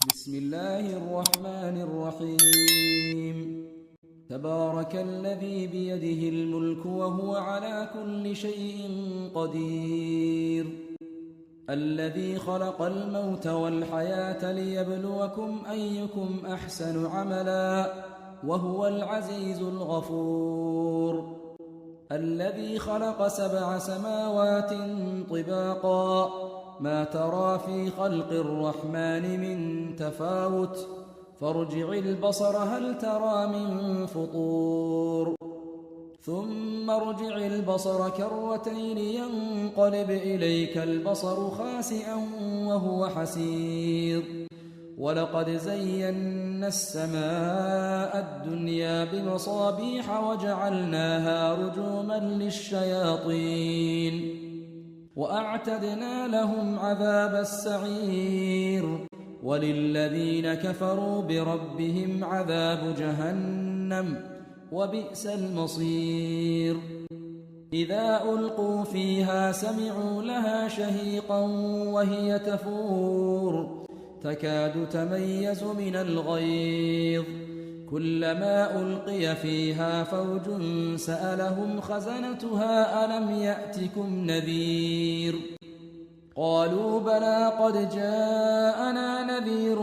بسم الله الرحمن الرحيم. تبارك الذي بيده الملك وهو على كل شيء قدير، الذي خلق الموت والحياة ليبلوكم أيكم أحسن عملا وهو العزيز الغفور، الذي خلق 7 سماوات طباقا ما ترى في خلق الرحمن من تفاوت فارجع البصر هل ترى من فطور ثم ارجع البصر كرتين ينقلب إليك البصر خاسئا وهو حسير، ولقد زينا السماء الدنيا بمصابيح وجعلناها رجوما للشياطين وأعتدنا لهم عذاب السعير، وللذين كفروا بربهم عذاب جهنم وبئس المصير. إذا ألقوا فيها سمعوا لها شهيقا وهي تفور تكاد تميز من الغيظ، كلما ألقي فيها فوج سألهم خزنتها ألم يأتكم نذير؟ قالوا بلى قد جاءنا نذير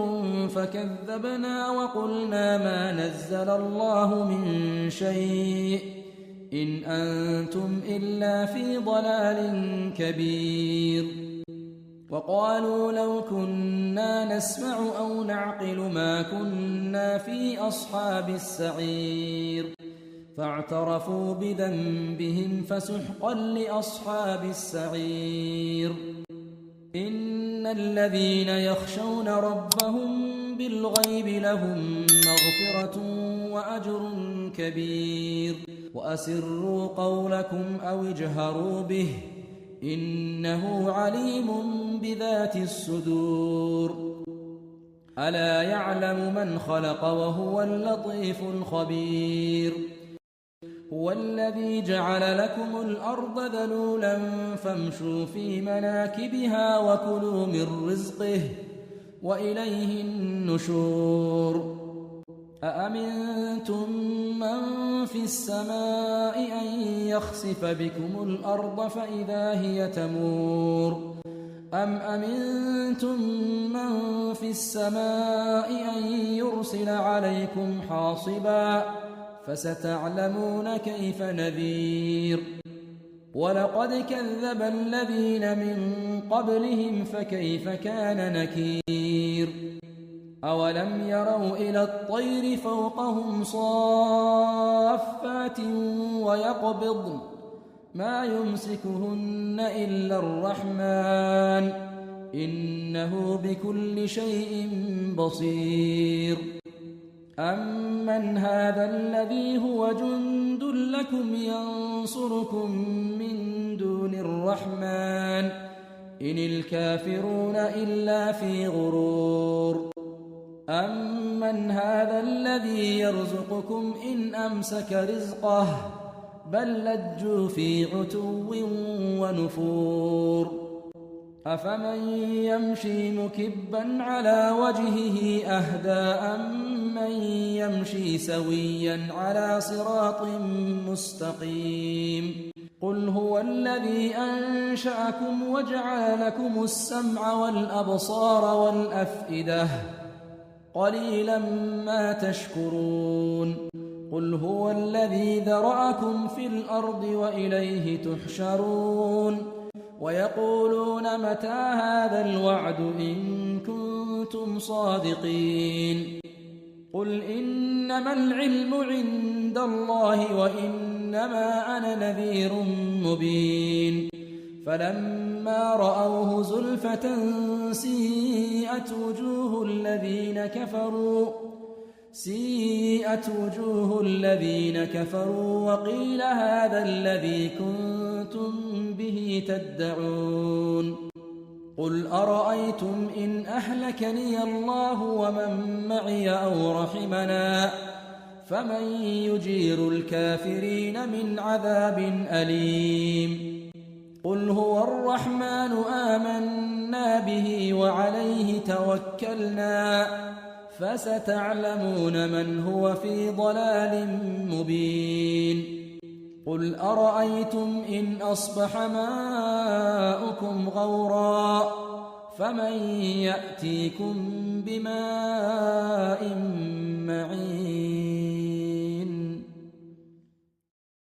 فكذبنا وقلنا ما نزل الله من شيء إن أنتم إلا في ضلال كبير. وقالوا لو كنا نسمع أو نعقل ما كنا في أصحاب السعير، فاعترفوا بذنبهم فسحقا لأصحاب السعير. إن الذين يخشون ربهم بالغيب لهم مغفرة وأجر كبير. وأسروا قولكم أو اجهروا به إنه عليم بذات الصدور. ألا يعلم من خلق وهو اللطيف الخبير. هو الذي جعل لكم الأرض ذلولا فامشوا في مناكبها وكلوا من رزقه وإليه النشور. أأمنتم من في السماء أن يخسف بكم الأرض فإذا هي تمور أم أمنتم من في السماء أن يرسل عليكم حاصبا فستعلمون كيف نذير. ولقد كذب الذين من قبلهم فكيف كان نكير. أولم يروا إلى الطير فوقهم صافات ويقبضن ما يمسكهن إلا الرحمن إنه بكل شيء بصير. أمن هذا الذي هو جند لكم ينصركم من دون الرحمن إن الكافرون إلا في غرور. أمن هذا الذي يرزقكم إن أمسك رزقه بل لجوا في عتو ونفور. أفمن يمشي مكبا على وجهه أهدى أمن يمشي سويا على صراط مستقيم. قل هو الذي أنشأكم وجعل لكم السمع والأبصار والأفئدة قليلا ما تشكرون. قل هو الذي ذرأكم في الأرض وإليه تحشرون. ويقولون متى هذا الوعد إن كنتم صادقين. قل إنما العلم عند الله وإنما أنا نذير مبين. فلما رأوه زلفة سيئت وجوه الذين كفروا وقيل هذا الذي كنتم به تدعون. قل أرأيتم إن أهلكني الله ومن معي أو رحمنا فمن يجير الكافرين من عذاب أليم. قل هو الرحمن آمنا به وعليه توكلنا فستعلمون من هو في ضلال مبين قل أرأيتم إن أصبح ماؤكم غورا فمن يأتيكم بماء